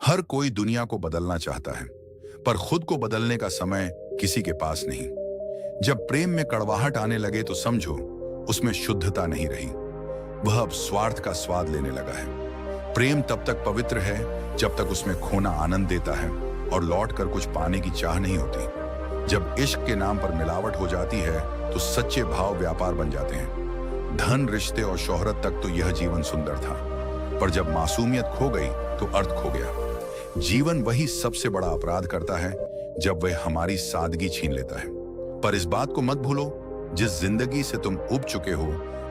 हर कोई दुनिया को बदलना चाहता है, पर खुद को बदलने का समय किसी के पास नहीं। जब प्रेम में कड़वाहट आने लगे तो समझो उसमें शुद्धता नहीं रही, वह अब स्वार्थ का स्वाद लेने लगा है। प्रेम तब तक पवित्र है जब तक उसमें खोना आनंद देता है और लौट कर कुछ पाने की चाह नहीं होती। जब इश्क के नाम पर मिलावट हो जाती है तो सच्चे भाव व्यापार बन जाते हैं। धन, रिश्ते और शोहरत तक तो यह जीवन सुंदर था, पर जब मासूमियत खो गई तो अर्थ खो गया। जीवन वही सबसे बड़ा अपराध करता है जब वह हमारी सादगी छीन लेता है। पर इस बात को मत भूलो, जिस जिंदगी से तुम उब चुके हो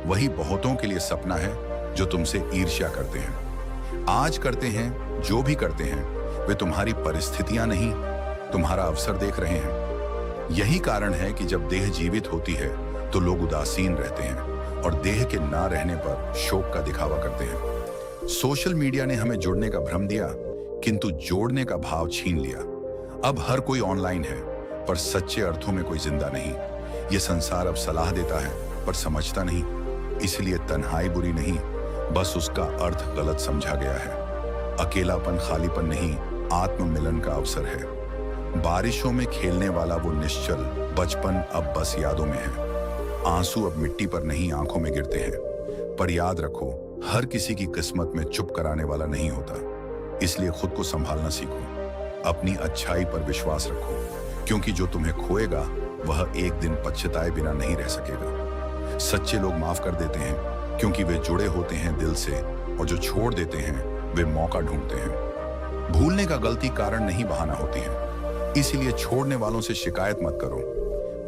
वही बहुतों के लिए सपना है जो तुमसे ईर्ष्या करते हैं। आज करते हैं, जो भी करते हैं वे तुम्हारी परिस्थितियां नहीं, तुम्हारा अवसर देख रहे हैं। यही कारण है कि जब देह जीवित होती है तो लोग उदासीन रहते हैं और देह के ना रहने पर शोक का दिखावा करते हैं। सोशल मीडिया ने हमें जुड़ने का भ्रम दिया, किंतु जोड़ने का भाव छीन लिया। अब हर कोई ऑनलाइन है, पर सच्चे अर्थों में कोई जिंदा नहीं। ये संसार अब सलाह देता है पर समझता नहीं, इसलिए तन्हाई बुरी नहीं, बस उसका अर्थ गलत समझा गया है। अकेलापन खालीपन नहीं, आत्म मिलन का अवसर है। बारिशों में खेलने वाला वो निश्चल बचपन अब बस यादों में है। आंसू अब मिट्टी पर नहीं, आंखों में गिरते हैं। पर याद रखो, हर किसी की किस्मत में चुप कराने वाला नहीं होता। इसलिए खुद को संभालना सीखो, अपनी अच्छाई पर विश्वास रखो, क्योंकि जो तुम्हें खोएगा वह एक दिन पछताए बिना नहीं रह सकेगा। सच्चे लोग माफ कर देते हैं क्योंकि वे जुड़े होते हैं दिल से, और जो छोड़ देते हैं वे मौका ढूंढते हैं। भूलने का गलती कारण नहीं, बहाना होती है। इसीलिए छोड़ने वालों से शिकायत मत करो,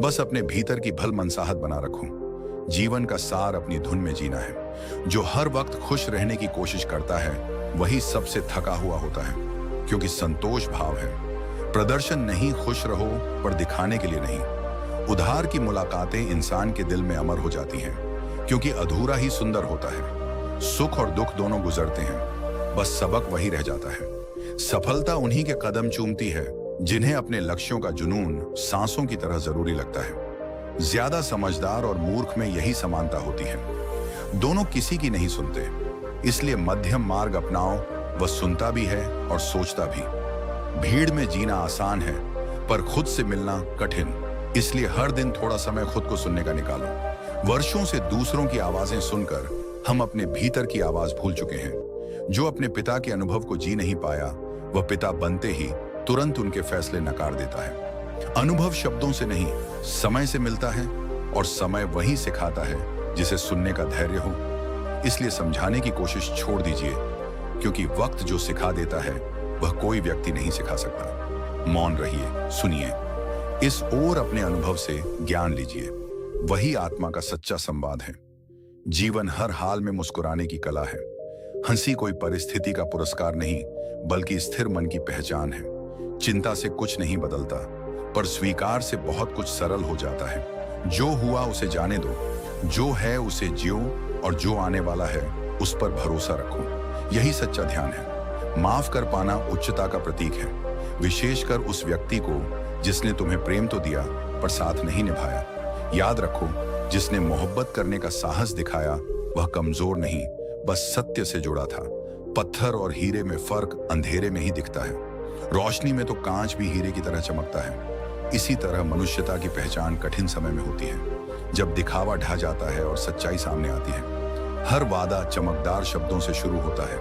बस अपने भीतर की भल मनसाहत बना रखो। जीवन का सार अपनी धुन में जीना है। जो हर वक्त खुश रहने की कोशिश करता है वही सबसे थका हुआ होता है, क्योंकि संतोष भाव है। प्रदर्शन नहीं, खुश रहो, पर दिखाने के लिए नहीं। उधार की मुलाकातें इंसान के दिल में अमर हो जाती हैं, क्योंकि अधूरा ही सुंदर होता है। सुख और दुख दोनों गुजरते हैं, बस सबक वही रह जाता है। सफलता उन्हीं के कदम चूमती है जिन्हें अपने लक्ष्यों का जुनून सांसों की तरह जरूरी लगता है। ज्यादा समझदार और मूर्ख में यही समानता होती है, दोनों किसी की नहीं सुनते। इसलिए मध्यम मार्ग अपनाओ, वह सुनता भी है और सोचता भी। भीड़ में जीना आसान है, पर खुद से मिलना कठिन। इसलिए हर दिन थोड़ा समय खुद को सुनने का निकालो। वर्षों से दूसरों की आवाजें सुनकर हम अपने भीतर की आवाज भूल चुके हैं। जो अपने पिता के अनुभव को जी नहीं पाया, वह पिता बनते ही तुरंत उनके फैसले नकार देता है। अनुभव शब्दों से नहीं, समय से मिलता है, और समय वही सिखाता है जिसे सुनने का धैर्य हो। इसलिए समझाने की कोशिश छोड़ दीजिए, क्योंकि वक्त जो सिखा देता है वह कोई व्यक्ति नहीं सिखा सकता। मौन रहिए, सुनिए, इस ओर अपने अनुभव से ज्ञान लीजिए। वही आत्मा का सच्चा संवाद है। जीवन हर हाल में मुस्कुराने की कला है। हंसी कोई परिस्थिति का पुरस्कार नहीं, बल्कि स्थिर मन की पहचान है। चिंता से कुछ नहीं बदलता, पर स्वीकार से बहुत कुछ सरल हो जाता है। जो हुआ उसे जाने दो, जो है उसे जियो, और जो आने वाला है उस पर भरोसा रखो। यही सच्चा ध्यान है। माफ कर पाना उच्चता का प्रतीक है, विशेषकर उस व्यक्ति को जिसने तुम्हें प्रेम तो दिया पर साथ नहीं निभाया। याद रखो, जिसने मोहब्बत करने का साहस दिखाया वह कमजोर नहीं, बस सत्य से जुड़ा था। पत्थर और हीरे में फर्क अंधेरे में ही दिखता है, रोशनी में तो कांच भी हीरे की तरह चमकता है। इसी तरह मनुष्यता की पहचान कठिन समय में होती है, जब दिखावा ढह जाता है और सच्चाई सामने आती है। हर वादा चमकदार शब्दों से शुरू होता है,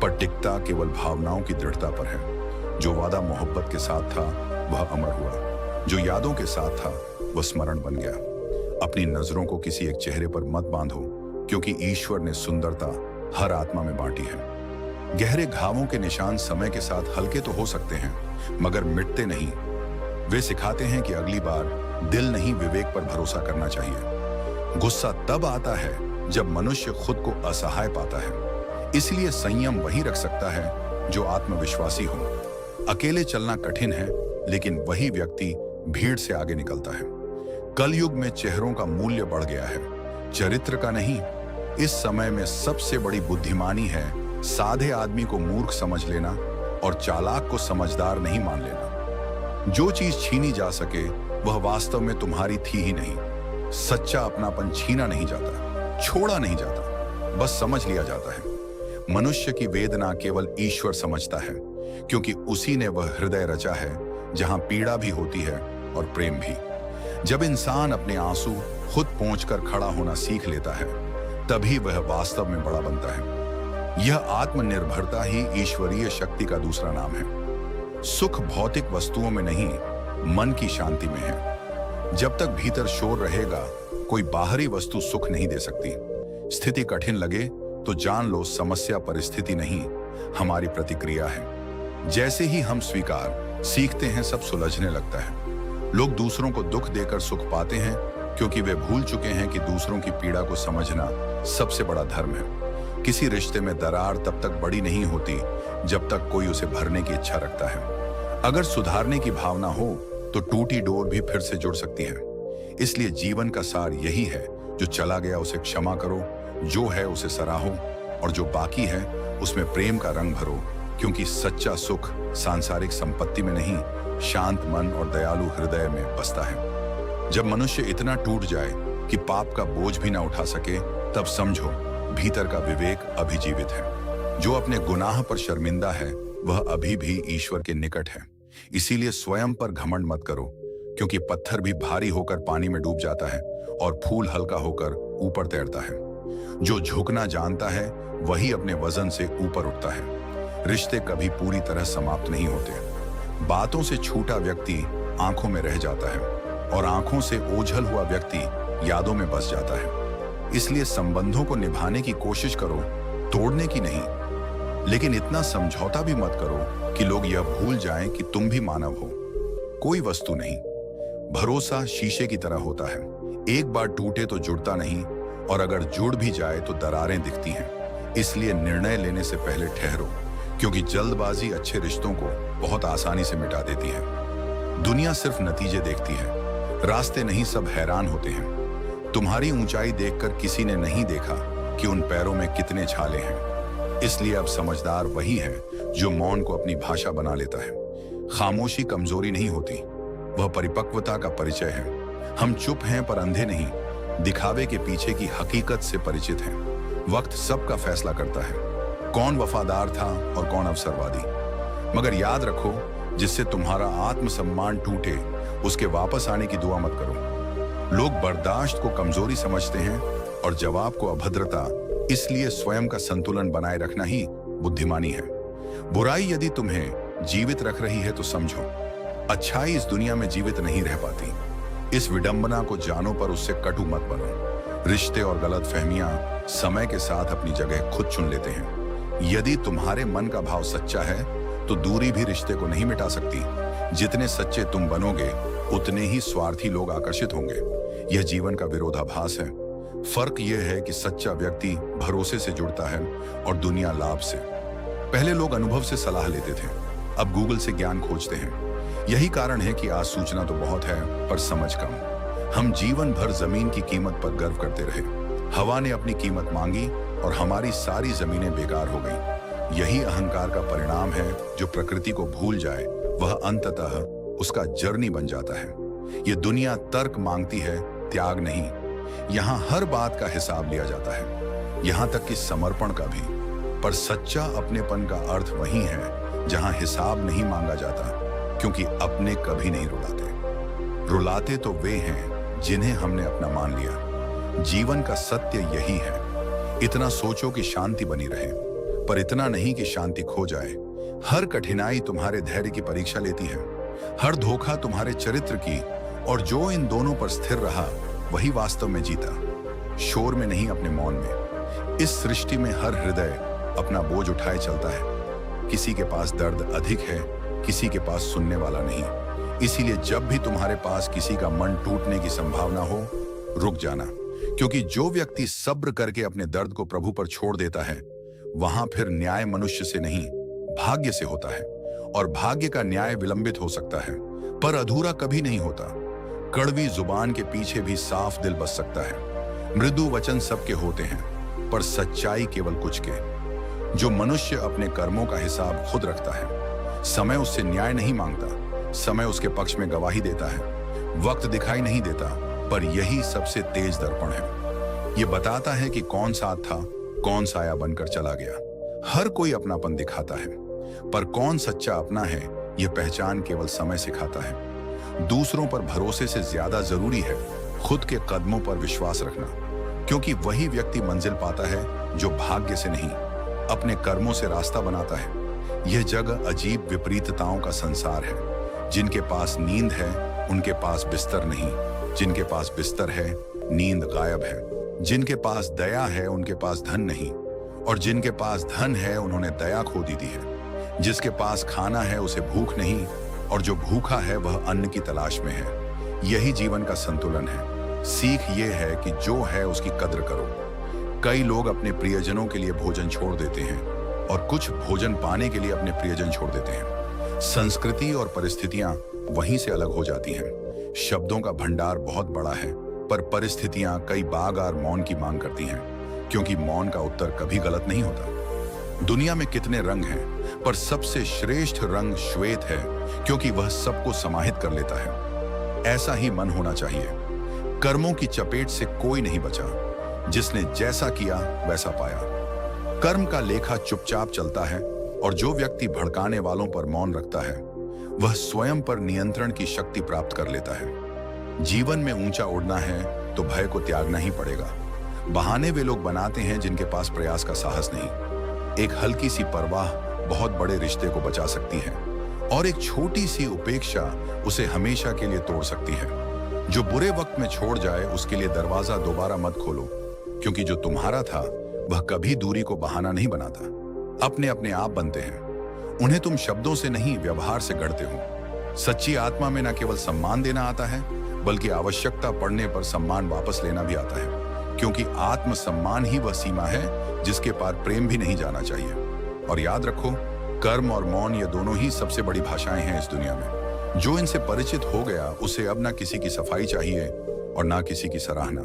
पर टिकता केवल भावनाओं की दृढ़ता पर है। जो वादा मोहब्बत के साथ था वह अमर हुआ, जो यादों के साथ था वह स्मरण बन गया। अपनी नजरों को किसी एक चेहरे पर मत बांधो, क्योंकि ईश्वर ने सुंदरता हर आत्मा में बांटी है। गहरे घावों के निशान समय के साथ हल्के तो हो सकते हैं, मगर मिटते नहीं। वे सिखाते हैं कि अगली बार दिल नहीं, विवेक पर भरोसा करना चाहिए। गुस्सा तब आता है जब मनुष्य खुद को असहाय पाता है। इसलिए संयम वही रख सकता है जो आत्मविश्वासी हो। अकेले चलना कठिन है, लेकिन वही व्यक्ति भीड़ से आगे निकलता है। कलयुग में चेहरों का मूल्य बढ़ गया है, चरित्र का नहीं। इस समय में सबसे बड़ी बुद्धिमानी है साधे आदमी को मूर्ख समझ लेना और चालाक को समझदार नहीं मान लेना। जो चीज छीनी जा सके वह वास्तव में तुम्हारी थी ही नहीं। सच्चा अपनापन छीना नहीं जाता, छोड़ा नहीं जाता, बस समझ लिया जाता है। मनुष्य की वेदना केवल ईश्वर समझता है, क्योंकि उसी ने वह हृदय रचा है जहां पीड़ा भी होती है और प्रेम भी। जब इंसान अपने आंसू खुद पोंछकर खड़ा होना सीख लेता है, तभी वह वास्तव में बड़ा बनता है। यह आत्मनिर्भरता ही ईश्वरीय शक्ति का दूसरा नाम है। सुख भौतिक वस्तुओं में नहीं, मन की शांति में है। जब तक भीतर शोर रहेगा, कोई बाहरी वस्तु सुख नहीं दे सकती। स्थिति कठिन लगे तो जान लो समस्या परिस्थिति नहीं, हमारी प्रतिक्रिया है। जैसे ही हम स्वीकार सीखते हैं, सब सुलझने लगता है। लोग दूसरों को दुख देकर सुख पाते हैं क्योंकि वे भूल चुके हैं कि दूसरों की पीड़ा को समझना सबसे बड़ा धर्म है। किसी रिश्ते में दरार तब तक बड़ी नहीं होती जब तक कोई उसे भरने की इच्छा रखता है। अगर सुधारने की भावना हो तो टूटी डोर भी फिर से जुड़ सकती है। इसलिए जीवन का सार यही है, जो चला गया उसे क्षमा करो, जो है उसे सराहो, और जो बाकी है उसमें प्रेम का रंग भरो, क्योंकि सच्चा सुख सांसारिक संपत्ति में नहीं, शांत मन और दयालु हृदय में बसता है। जब मनुष्य इतना टूट जाए कि पाप का बोझ भी ना उठा सके, तब समझो भीतर का विवेक अभी जीवित है। जो अपने गुनाह पर शर्मिंदा है, वह अभी भी ईश्वर के निकट है। इसीलिए स्वयं पर घमंड मत करो, क्योंकि पत्थर भी भारी होकर पानी में डूब जाता है और फूल हल्का होकर ऊपर तैरता है। जो झुकना जानता है वही अपने वजन से ऊपर उठता है। रिश्ते कभी पूरी तरह समाप्त नहीं होते। बातों से छूटा व्यक्ति आंखों में रह जाता है और आंखों से ओझल हुआ व्यक्ति यादों में बस जाता है। इसलिए संबंधों को निभाने की कोशिश करो, तोड़ने की नहीं। लेकिन इतना समझौता भी मत करो कि लोग यह भूल जाएं कि तुम भी मानव हो, कोई वस्तु नहीं। भरोसा शीशे की तरह होता है, एक बार टूटे तो जुड़ता नहीं, और अगर जुड़ भी जाए तो दरारें दिखती हैं। इसलिए निर्णय लेने से पहले ठहरो, क्योंकि जल्दबाजी अच्छे रिश्तों को बहुत आसानी से मिटा देती है। दुनिया सिर्फ नतीजे देखती है, रास्ते नहीं। सब हैरान होते हैं। तुम्हारी ऊंचाई देखकर किसी ने नहीं देखा कि उन पैरों में कितने छाले हैं। इसलिए अब समझदार वही है जो मौन को अपनी भाषा बना लेता है। खामोशी कमजोरी नहीं होती, वह परिपक्वता का परिचय है। हम चुप हैं पर अंधे नहीं, दिखावे के पीछे की हकीकत से परिचित हैं। वक्त सबका फैसला करता है, कौन वफादार था और कौन अवसरवादी। मगर याद रखो, जिससे तुम्हारा आत्मसम्मान टूटे उसके वापस आने की दुआ मत करो। लोग बर्दाश्त को कमजोरी समझते हैं और जवाब को अभद्रता। इसलिए स्वयं का संतुलन बनाए रखना ही बुद्धिमानी है। बुराई यदि तुम्हें जीवित रख रही है तो समझो, अच्छाई इस दुनिया में जीवित नहीं रह पाती। इस विडंबना को जानो पर उससे कटु मत बनो। रिश्ते और गलतफहमियां समय के साथ अपनी जगह खुद चुन लेते हैं। यदि तुम्हारे मन का भाव सच्चा है तो दूरी भी रिश्ते को नहीं मिटा सकती। जितने सच्चे तुम बनोगे उतने ही स्वार्थी लोग आकर्षित होंगे। यह जीवन का विरोधाभास है। फर्क यह है कि सच्चा व्यक्ति भरोसे से जुड़ता है और दुनिया लाभ से। पहले लोग अनुभव से सलाह लेते थे, अब गूगल से ज्ञान खोजते हैं। यही कारण है कि आज सूचना तो बहुत है पर समझ कम। हम जीवन भर जमीन की कीमत पर गर्व करते रहे। हवा ने अपनी कीमत मांगी और हमारी सारी जमीनें बेकार हो गईं। यही अहंकार का परिणाम है। जो प्रकृति को भूल जाए वह अंततः उसका जर्नी बन जाता है। ये दुनिया तर्क मांगती है, त्याग नहीं। यहाँ हर बात का हिसाब लिया जाता है, यहाँ तक कि समर्पण का भी। पर सच्चा अपनेपन का अर्थ वही है जहाँ हिसाब नहीं मांगा जाता, क्योंकि अपने कभी नहीं रुलाते। रुलाते तो वे हैं जिन्हें हमने अपना मान लिया। जीवन का सत्य यही है। इतना सोचो कि शांति बनी रहे, पर इतना नहीं कि शांति खो जाए। हर कठिनाई तुम्हारे धैर्य की परीक्षा लेती है, हर धोखा तुम्हारे चरित्र की, और जो इन दोनों पर स्थिर रहा वही वास्तव में जीता। शोर में नहीं, अपने मौन में। इस सृष्टि में हर हृदय अपना बोझ उठाए चलता है। किसी के पास दर्द अधिक है, किसी के पास सुनने वाला नहीं। इसीलिए जब भी तुम्हारे पास किसी का मन टूटने की संभावना हो, रुक जाना, क्योंकि जो व्यक्ति सब्र करके अपने दर्द को प्रभु पर छोड़ देता है, वहां फिर न्याय मनुष्य से नहीं, भाग्य से होता है। और भाग्य का न्याय विलंबित हो सकता है, पर अधूरा कभी नहीं होता। कड़वी जुबान के पीछे भी साफ दिल बस सकता है। मृदु वचन सबके होते हैं, पर सच्चाई केवल कुछ के। जो मनुष्य अपने कर्मों का हिसाब खुद रखता है, समय उससे न्याय नहीं मांगता, समय उसके पक्ष में गवाही देता है। वक्त दिखाई नहीं देता, पर यही सबसे तेज दर्पण है। ये बताता है कि कौन साथ था, कौन साया बनकर चला गया। हर कोई अपनापन दिखाता है, पर कौन सच्चा अपना है, यह पहचान केवल समय सिखाता है। दूसरों पर भरोसे से ज्यादा जरूरी है खुद के कदमों पर विश्वास रखना, क्योंकि वही व्यक्ति मंजिल पाता है जो भाग्य से नहीं, अपने कर्मों से रास्ता बनाता है। यह जगह अजीब विपरीतताओं का संसार है। जिनके पास नींद है उनके पास बिस्तर नहीं, जिनके पास बिस्तर है नींद गायब है। जिनके पास दया है उनके पास धन नहीं, और जिनके पास धन है उन्होंने दया खो दी है। जिसके पास खाना है उसे भूख नहीं, और जो भूखा है वह अन्न की तलाश में है। यही जीवन का संतुलन है। सीख ये है कि जो है उसकी कद्र करो। कई लोग अपने प्रियजनों के लिए भोजन छोड़ देते हैं, और कुछ भोजन पाने के लिए अपने प्रियजन छोड़ देते हैं। संस्कृति और परिस्थितियां वहीं से अलग हो जाती हैं। शब्दों का भंडार बहुत बड़ा है, पर परिस्थितियां कई बार मौन की मांग करती हैं, क्योंकि मौन का उत्तर कभी गलत नहीं होता। दुनिया में कितने रंग हैं, पर सबसे श्रेष्ठ रंग श्वेत है, क्योंकि वह सबको समाहित कर लेता है। ऐसा ही मन होना चाहिए। कर्मों की चपेट से कोई नहीं बचा। जिसने जैसा किया वैसा पाया। कर्म का लेखा चुपचाप चलता है, और जो व्यक्ति भड़काने वालों पर मौन रखता है वह स्वयं पर नियंत्रण की शक्ति प्राप्त कर लेता है। जीवन में ऊंचा उड़ना है तो भय को त्यागना ही पड़ेगा। बहाने वे लोग बनाते हैं जिनके पास प्रयास का साहस नहीं। एक हल्की सी परवाह बहुत बड़े रिश्ते को बचा सकती है, और एक छोटी सी उपेक्षा उसे हमेशा के लिए तोड़ सकती है। जो बुरे वक्त में छोड़ जाए उसके लिए दरवाजा दोबारा मत खोलो, क्योंकि जो तुम्हारा था वह कभी दूरी को बहाना नहीं बनाता। अपने अपने आप बनते हैं। उन्हें तुम शब्दों से नहीं, व्यवहार से गढ़ते हो। सच्ची आत्मा में न केवल सम्मान देना आता है, बल्कि आवश्यकता पड़ने पर सम्मान वापस लेना भी आता है, क्योंकि आत्म सम्मान ही वह सीमा है जिसके पार प्रेम भी नहीं जाना चाहिए। और याद रखो, कर्म और मौन ये दोनों ही सबसे बड़ी भाषाएं हैं इस दुनिया में। जो इनसे परिचित हो गया उसे अब ना किसी की सफाई चाहिए और ना किसी की सराहना।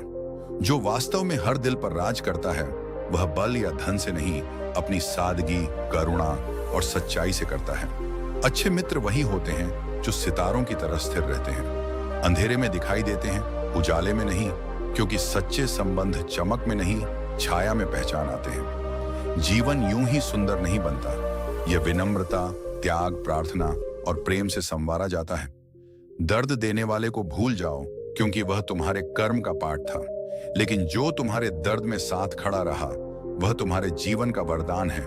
जो वास्तव में हर दिल पर राज करता है वह बल या धन से नहीं, अपनी सादगी, करुणा और सच्चाई से करता है। अच्छे मित्र वही होते हैं जो सितारों की तरह स्थिर रहते हैं, अंधेरे में दिखाई देते हैं, उजाले में नहीं, क्योंकि सच्चे संबंध चमक में नहीं, छाया में पहचान आते हैं। जीवन यूं ही सुंदर नहीं बनता, यह विनम्रता, त्याग, प्रार्थना और प्रेम से संवारा जाता है। दर्द देने वाले को भूल जाओ, क्योंकि वह तुम्हारे कर्म का पाठ था, लेकिन जो तुम्हारे दर्द में साथ खड़ा रहा वह तुम्हारे जीवन का वरदान है।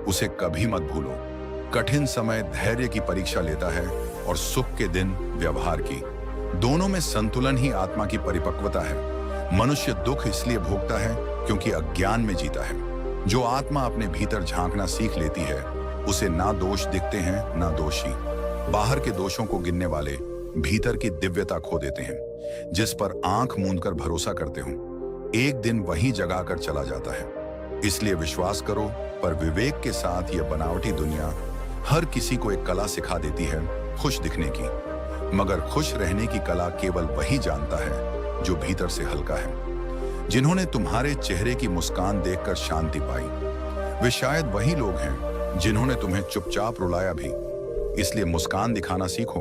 उसे कभी मत भूलो। कठिन समय धैर्य की परीक्षा लेता है, और सुख के दिन व्यवहार की। दोनों में संतुलन ही आत्मा की परिपक्वता है। मनुष्य दुख इसलिए भोगता है क्योंकि अज्ञान में जीता है। जो आत्मा अपने भीतर झांकना सीख लेती है उसे ना दोष दिखते हैं ना दोषी। बाहर के दोषों को गिनने वाले भीतर की दिव्यता खो देते हैं। जिस पर आंख मूंदकर भरोसा करते हो एक दिन वही जगा कर चला जाता है। इसलिए विश्वास करो, पर विवेक के साथ यह बनावटी दुनिया हर किसी को एक कला सिखा देती है, खुश दिखने की। मगर खुश रहने की कला केवल वही जानता है जो भीतर से हल्का है। जिन्होंने तुम्हारे चेहरे की मुस्कान देखकर शांति पाई वे शायद वही लोग हैं जिन्होंने तुम्हें चुपचाप रुलाया भी। इसलिए मुस्कान दिखाना सीखो,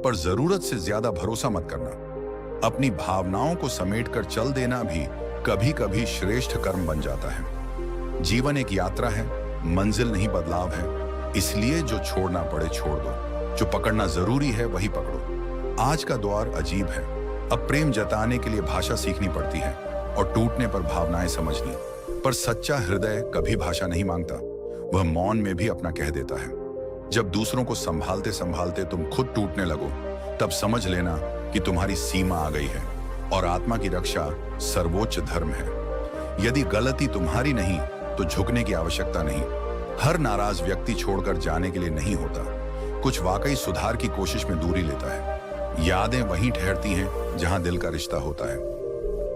पर जरूरत से ज्यादा भरोसा मत करना। अपनी भावनाओं को समेटकर चल देना भी कभी कभी श्रेष्ठ कर्म बन जाता है। जीवन एक यात्रा है, मंजिल नहीं बदलाव है। इसलिए जो छोड़ना पड़े छोड़ दो, जो पकड़ना जरूरी है वही पकड़ो। आज का दौर अजीब है। अब प्रेम जताने के लिए भाषा सीखनी पड़ती है, और टूटने पर भावनाएं समझनी। पर सच्चा हृदय कभी भाषा नहीं मांगता, वह मौन में भी अपना कह देता है। जब दूसरों को संभालते संभालते तुम खुद टूटने लगो, तब समझ लेना कि तुम्हारी सीमा आ गई है, और आत्मा की रक्षा सर्वोच्च धर्म है। यदि गलती तुम्हारी नहीं तो झुकने की आवश्यकता नहीं। हर नाराज व्यक्ति छोड़कर जाने के लिए नहीं होता, कुछ वाकई सुधार की कोशिश में दूरी लेता है। यादें वहीं ठहरती हैं जहां दिल का रिश्ता होता है।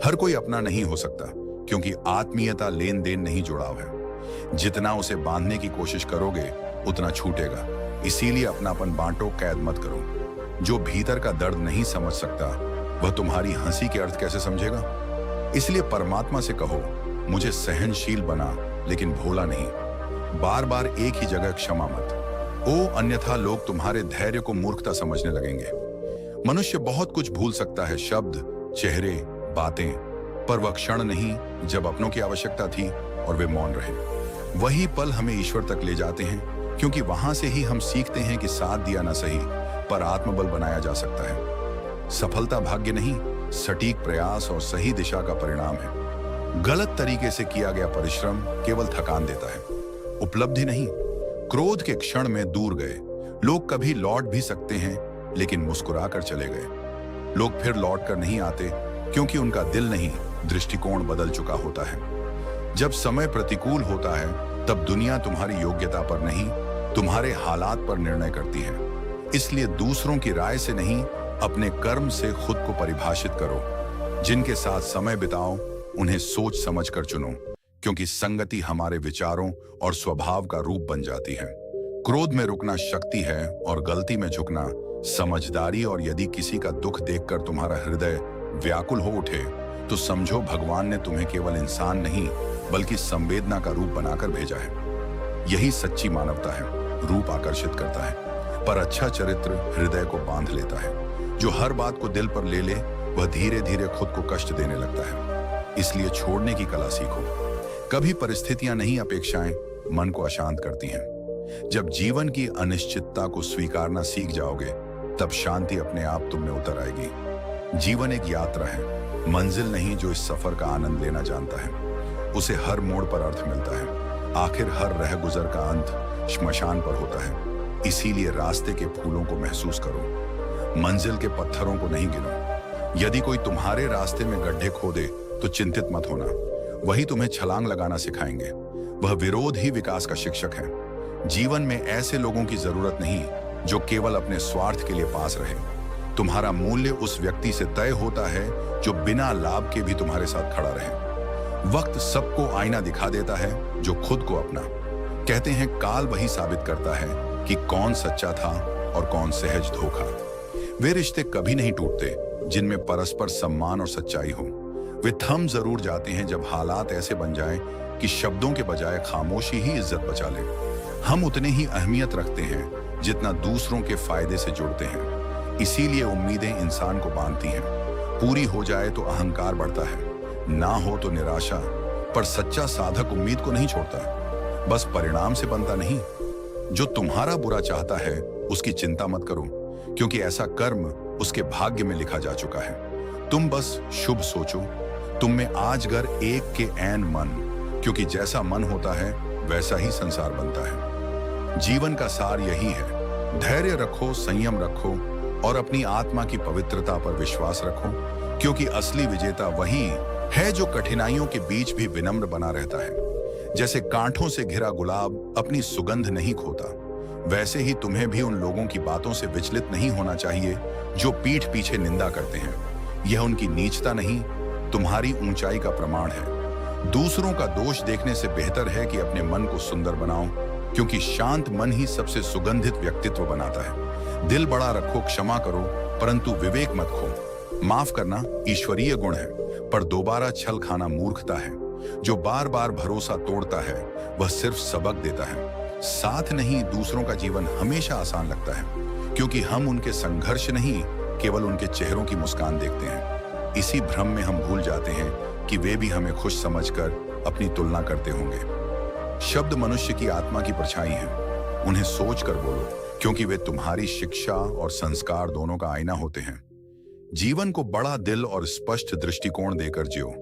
हर कोई अपना नहीं हो सकता, क्योंकि आत्मीयता लेन देन नहीं जुड़ाव है। जितना उसे बांधने की कोशिश करोगे उतना छूटेगा। इसीलिए अपनापन बांटो, कैद मत करो। जो भीतर का दर्द नहीं समझ सकता वह तुम्हारी हंसी के अर्थ कैसे समझेगा। इसलिए परमात्मा से कहो, मुझे सहनशील बना लेकिन भोला नहीं। बार बार एक ही जगह क्षमा मत ओ, अन्यथा लोग तुम्हारे धैर्य को मूर्खता समझने लगेंगे। मनुष्य बहुत कुछ भूल सकता है, शब्द, चेहरे, बातें, पर वह क्षण नहीं जब अपनों की आवश्यकता थी और वे मौन रहे। वही पल हमें ईश्वर तक ले जाते हैं, क्योंकि वहां से ही हम सीखते हैं कि साथ दिया ना सही, पर आत्मबल बनाया जा सकता है। सफलता भाग्य नहीं, सटीक प्रयास और सही दिशा का परिणाम है। गलत तरीके से किया गया परिश्रम केवल थकान देता है, उपलब्धि नहीं। क्रोध के क्षण में दूर गए लोग कभी लौट भी सकते हैं, लेकिन मुस्कुरा कर चले गए। लोग फिर लौट कर नहीं आते, क्योंकि उनका दिल नहीं, दृष्टिकोण बदल चुका होता है। जब समय प्रतिकूल होता है, तब दुनिया तुम्हारी योग्यता पर नहीं, तुम्हारे हालात पर निर्णय करती है। इसलिए दूसरों की राय से नहीं, अपने कर्म से खुद को परिभाषित करो। जिनके साथ समय बिताओ, उन्हें सोच समझ कर चुनो, क्योंकि संगति हमारे विचारों और स्वभाव का रूप बन जाती है। क्रोध में रुकना शक्ति है और गलती में झुकना समझदारी। और यदि किसी का दुख देखकर तुम्हारा हृदय व्याकुल हो उठे, तो समझो भगवान ने तुम्हें केवल इंसान नहीं, बल्कि संवेदना का रूप बनाकर भेजा है। यही सच्ची मानवता है। रूप आकर्षित करता है, पर अच्छा चरित्र हृदय को बांध लेता है। जो हर बात को दिल पर ले ले, वह धीरे धीरे खुद को कष्ट देने लगता है। इसलिए छोड़ने की कला सीखो। कभी परिस्थितियां नहीं, अपेक्षाएं मन को अशांत करती हैं। जब जीवन की अनिश्चितता को स्वीकारना सीख जाओगे, तब शांति अपने आप तुम में उतर आएगी। जीवन एक यात्रा है, मंजिल नहीं। जो इस सफर का आनंद लेना जानता है, उसे हर मोड़ पर अर्थ मिलता है। आखिर हर रह गुजर का अंत श्मशान पर होता है। इसीलिए रास्ते के फूलों को महसूस करो, मंजिल के पत्थरों को नहीं गिनो। यदि कोई तुम्हारे रास्ते में गड्ढे खोदे, तो चिंतित मत होना। वही तुम्हें छलांग लगाना सिखाएंगे। वह विरोध ही विकास का शिक्षक है। जीवन में ऐसे लोगों की जरूरत नहीं, जो केवल अपने स्वार्थ के लिए पास रहे। तुम्हारा मूल्य उस व्यक्ति से तय होता है, जो बिना लाभ के भी तुम्हारे साथ खड़ा रहे। वक्त सबको आईना दिखा देता है, जो खुद को अपना। कहते हैं काल वही साबित करता है कि कौन सच्चा था और कौन सहज धोखा। वे रिश्ते कभी नहीं टूटते जिनमें परस्पर सम्मान और सच्चाई हो। वे थम जरूर जाते हैं जब हालात ऐसे बन जाएं कि शब्दों के बजाय खामोशी ही इज्जत बचा ले। हम उतने ही अहमियत रखते हैं जितना दूसरों के फायदे से जुड़ते हैं। इसीलिए उम्मीदें इंसान को बांधती हैं। पूरी हो जाए तो अहंकार बढ़ता है, ना हो तो निराशा। पर सच्चा साधक उम्मीद को नहीं छोड़ता, बस परिणाम से बनता नहीं। जो तुम्हारा बुरा चाहता है, उसकी चिंता मत करो, क्योंकि ऐसा कर्म उसके भाग्य में लिखा जा चुका है। तुम बस शुभ सोचो। तुम में आजगर एक के ऐन मन, क्योंकि जैसा मन होता है वैसा ही संसार बनता है। जीवन का सार यही है। धैर्य रखो, संयम रखो और अपनी आत्मा की पवित्रता पर विश्वास रखो, क्योंकि असली विजेता वही है जो कठिनाइयों के बीच भी विनम्र बना रहता है। जैसे कांटों से घिरा गुलाब अपनी सुगंध नहीं खोता, वैसे ही तुम्हें भी उन लोगों की बातों से विचलित नहीं होना चाहिए जो पीठ पीछे निंदा करते हैं। यह उनकी नीचता नहीं, तुम्हारी ऊंचाई का प्रमाण है। दूसरों का दोष देखने से बेहतर है कि अपने मन को सुंदर बनाओ, क्योंकि शांत मन ही सबसे सुगंधित व्यक्तित्व बनाता है। दिल बड़ा रखो, क्षमा करो, परंतु विवेक मत खो। माफ करना ईश्वरीय गुण है, पर दोबारा छल खाना मूर्खता है। जो बार बार भरोसा तोड़ता है, वह सिर्फ सबक देता है, साथ नहीं। दूसरों का जीवन हमेशा आसान लगता है, क्योंकि हम उनके संघर्ष नहीं, केवल उनके चेहरों की मुस्कान देखते हैं। इसी भ्रम में हम भूल जाते हैं कि वे भी हमें खुश समझकर अपनी तुलना करते होंगे। शब्द मनुष्य की आत्मा की परछाई हैं। उन्हें सोच कर बोलो, क्योंकि वे तुम्हारी शिक्षा और संस्कार दोनों का आईना होते हैं। जीवन को बड़ा दिल और स्पष्ट दृष्टिकोण देकर जियो,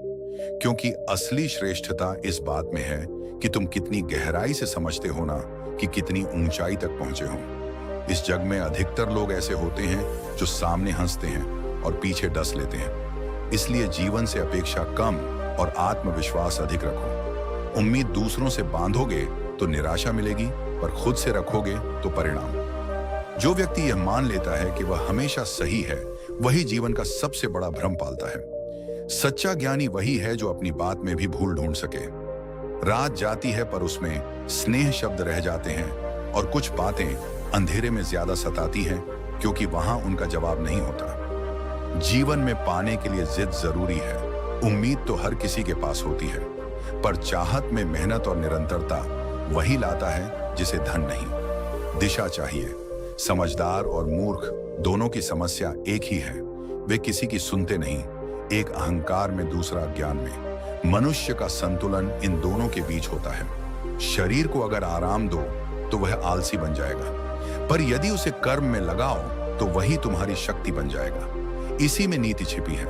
क्योंकि असली श्रेष्ठता इस बात में है कि तुम कितनी गहराई से समझते हो ना, कि कितनी ऊंचाई तक पहुंचे हो। इस जग में अधिकतर लोग ऐसे होते हैं जो सामने हंसते हैं और पीछे डस लेते हैं। इसलिए जीवन से अपेक्षा कम और आत्मविश्वास अधिक रखो। उम्मीद दूसरों से बांधोगे तो निराशा मिलेगी, पर खुद से रखोगे तो परिणाम। जो व्यक्ति यह मान लेता है कि वह हमेशा सही है, वही जीवन का सबसे बड़ा भ्रम पालता है। सच्चा ज्ञानी वही है जो अपनी बात में भी भूल ढूंढ सके। रात जाती है पर उसमें स्नेह शब्द रह जाते हैं, और कुछ बातें अंधेरे में ज्यादा सताती हैं, क्योंकि वहां उनका जवाब नहीं होता। जीवन में पाने के लिए जिद जरूरी है। उम्मीद तो हर किसी के पास होती है, पर चाहत में मेहनत और निरंतरता वही लाता है जिसे धन नहीं। दिशा चाहिए। समझदार और मूर्ख दोनों की समस्या एक ही है, वे किसी की सुनते नहीं। एक अहंकार में, दूसरा ज्ञान में। मनुष्य का संतुलन इन दोनों के बीच होता है। शरीर को अगर आराम दो तो वह आलसी बन जाएगा, पर यदि उसे कर्म में लगाओ तो वही तुम्हारी शक्ति बन जाएगा। इसी में नीति छिपी है।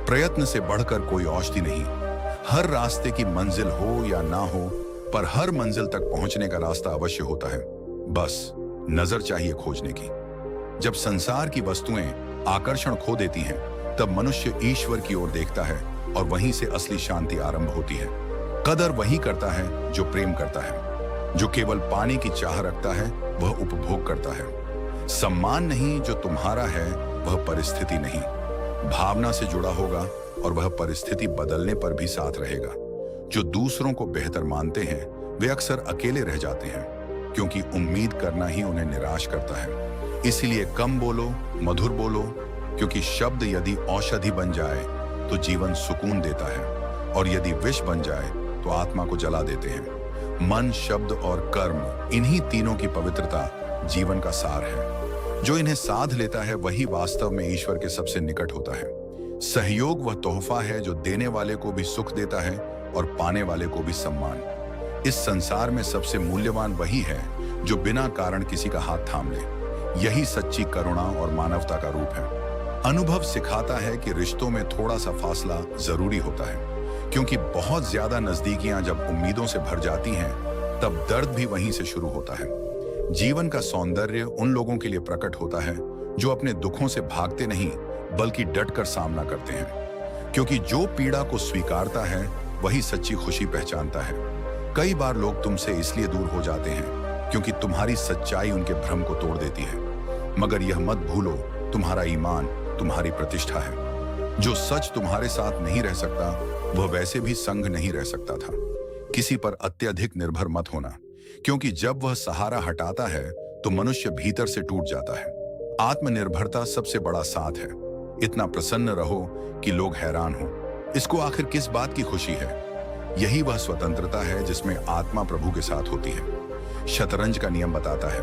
प्रयत्न से बढ़कर कोई औषधि नहीं। हर रास्ते की मंजिल हो या ना हो, पर हर मंजिल तक पहुंचने का रास्ता अवश्य होता है। बस नजर चाहिए खोजने की। जब संसार की वस्तुएं आकर्षण खो देती हैं, तब मनुष्य ईश्वर की ओर देखता है और वहीं से असली शांति आरंभ होती है। कदर वही करता है जो प्रेम करता है। जो केवल पाने की चाह रखता है वह उपभोग करता है। सम्मान नहीं जो तुम्हारा है वह परिस्थिति नहीं। भावना से जुड़ा होगा और वह परिस्थिति बदलने पर भी साथ रहेगा। जो दूसरों को बेहतर मानते हैं वे अक्सर अकेले रह जाते हैं, क्योंकि उम्मीद करना ही उन्हें निराश करता है। इसीलिए कम बोलो, मधुर बोलो, क्योंकि शब्द यदि औषधि बन जाए तो जीवन सुकून देता है, और यदि विष बन जाए तो आत्मा को जला देते हैं। मन, शब्द और कर्म, इन्हीं तीनों की पवित्रता जीवन का सार है। जो इन्हें साध लेता है वही वास्तव में ईश्वर के सबसे निकट होता है। सहयोग वह तोहफा है जो देने वाले को भी सुख देता है और पाने वाले को भी सम्मान। इस संसार में सबसे मूल्यवान वही है जो बिना कारण किसी का हाथ थाम ले। यही सच्ची करुणा और मानवता का रूप है। अनुभव सिखाता है कि रिश्तों में थोड़ा सा फासला जरूरी होता है, क्योंकि बहुत ज्यादा नजदीकियां जब उम्मीदों से भर जाती हैं, तब दर्द भी वहीं से शुरू होता है। जीवन का सौंदर्य उन लोगों के लिए प्रकट होता है जो अपने दुखों से भागते नहीं बल्कि डटकर सामना करते हैं, क्योंकि जो पीड़ा को स्वीकारता है वही सच्ची खुशी पहचानता है। कई बार लोग तुमसे इसलिए दूर हो जाते हैं क्योंकि तुम्हारी सच्चाई उनके भ्रम को तोड़ देती है, मगर यह मत भूलो तुम्हारा ईमान तुम्हारी प्रतिष्ठा है। जो सच तुम्हारे साथ नहीं रह सकता वह वैसे भी संग नहीं रह सकता था। किसी पर अत्यधिक निर्भर मत होना, क्योंकि जब वह सहारा हटाता है तो मनुष्य भीतर से टूट जाता है। आत्मनिर्भरता सबसे बड़ा साथ है। इतना प्रसन्न रहो कि लोग हैरान हो। इसको आखिर किस बात की खुशी है? यही वह स्वतंत्रता है जिसमें आत्मा प्रभु के साथ होती है। शतरंज का नियम बताता है,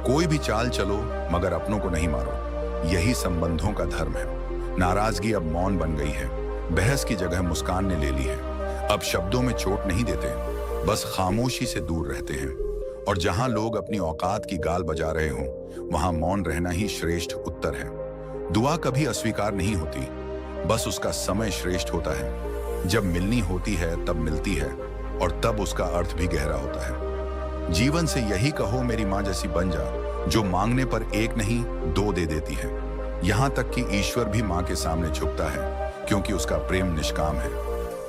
कोई भी चाल चलो मगर अपनों को नहीं मारो। यही संबंधों का धर्म है। नाराजगी अब मौन बन गई है। बहस की जगह मुस्कान ने ले ली है। अब शब्दों में चोट नहीं देते, बस खामोशी से दूर रहते हैं। और जहां लोग अपनी औकात की गाल बजा रहे हों, वहां मौन रहना ही श्रेष्ठ उत्तर है। दुआ कभी अस्वीकार नहीं होती, बस उसका समय श्रेष्ठ होता है। जब मिलनी होती है तब मिलती है, और तब उसका अर्थ भी गहरा होता है। जीवन से यही कहो, मेरी माँ जैसी बन जा, जो मांगने पर एक नहीं दो दे देती है। यहां तक कि ईश्वर भी माँ के सामने झुकता है, क्योंकि उसका प्रेम निष्काम है।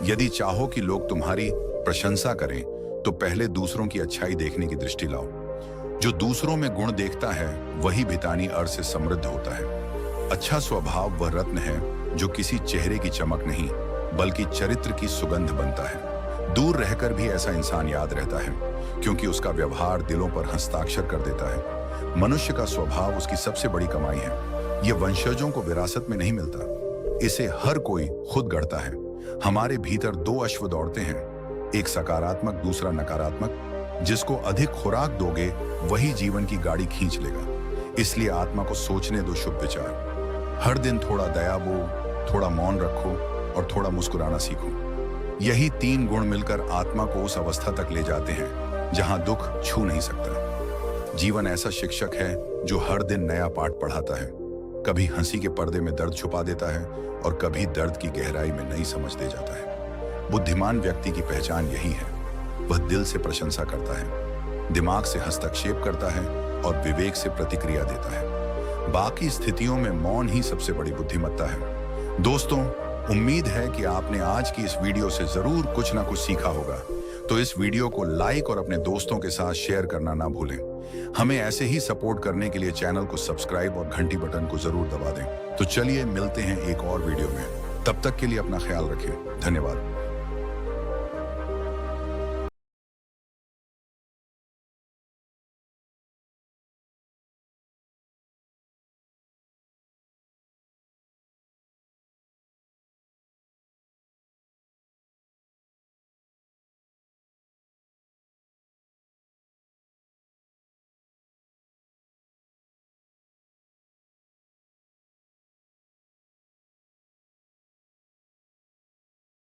यदि चाहो कि लोग तुम्हारी प्रशंसा करें तो पहले दूसरों की अच्छाई देखने की दृष्टि लाओ। जो दूसरों में गुण देखता है वही भितानी अर्थ से समृद्ध होता है। अच्छा स्वभाव वह रत्न है जो किसी चेहरे की चमक नहीं बल्कि चरित्र की सुगंध बनता है। दूर रहकर भी ऐसा इंसान याद रहता है, क्योंकि उसका व्यवहार दिलों पर हस्ताक्षर कर देता है। मनुष्य का स्वभाव उसकी सबसे बड़ी कमाई है। यह वंशजों को विरासत में नहीं मिलता, इसे हर कोई खुद गढ़ता है। हमारे भीतर दो अश्व दौड़ते हैं, एक सकारात्मक, दूसरा नकारात्मक। जिसको अधिक खुराक दोगे वही जीवन की गाड़ी खींच लेगा। इसलिए आत्मा को सोचने दो शुभ विचार। हर दिन थोड़ा दया बो, थोड़ा मौन रखो और थोड़ा मुस्कुराना सीखो। यही तीन गुण मिलकर आत्मा को उस अवस्था तक ले जाते हैं जहां दुख छू नहीं सकता। जीवन ऐसा शिक्षक है जो हर दिन नया पाठ पढ़ाता है। कभी हंसी के पर्दे में दर्द छुपा देता है और कभी दर्द की गहराई में नई समझ दे जाता है। बुद्धिमान व्यक्ति की पहचान यही है, वह दिल से प्रशंसा करता है, दिमाग से हस्तक्षेप करता है और विवेक से प्रतिक्रिया देता है। बाकी स्थितियों में मौन ही सबसे बड़ी बुद्धिमत्ता है। दोस्तों, उम्मीद है कि आपने आज की इस वीडियो से जरूर कुछ ना कुछ सीखा होगा। तो इस वीडियो को लाइक और अपने दोस्तों के साथ शेयर करना ना भूलें। हमें ऐसे ही सपोर्ट करने के लिए चैनल को सब्सक्राइब और घंटी बटन को जरूर दबा दें। तो चलिए मिलते हैं एक और वीडियो में। तब तक के लिए अपना ख्याल रखें। धन्यवाद।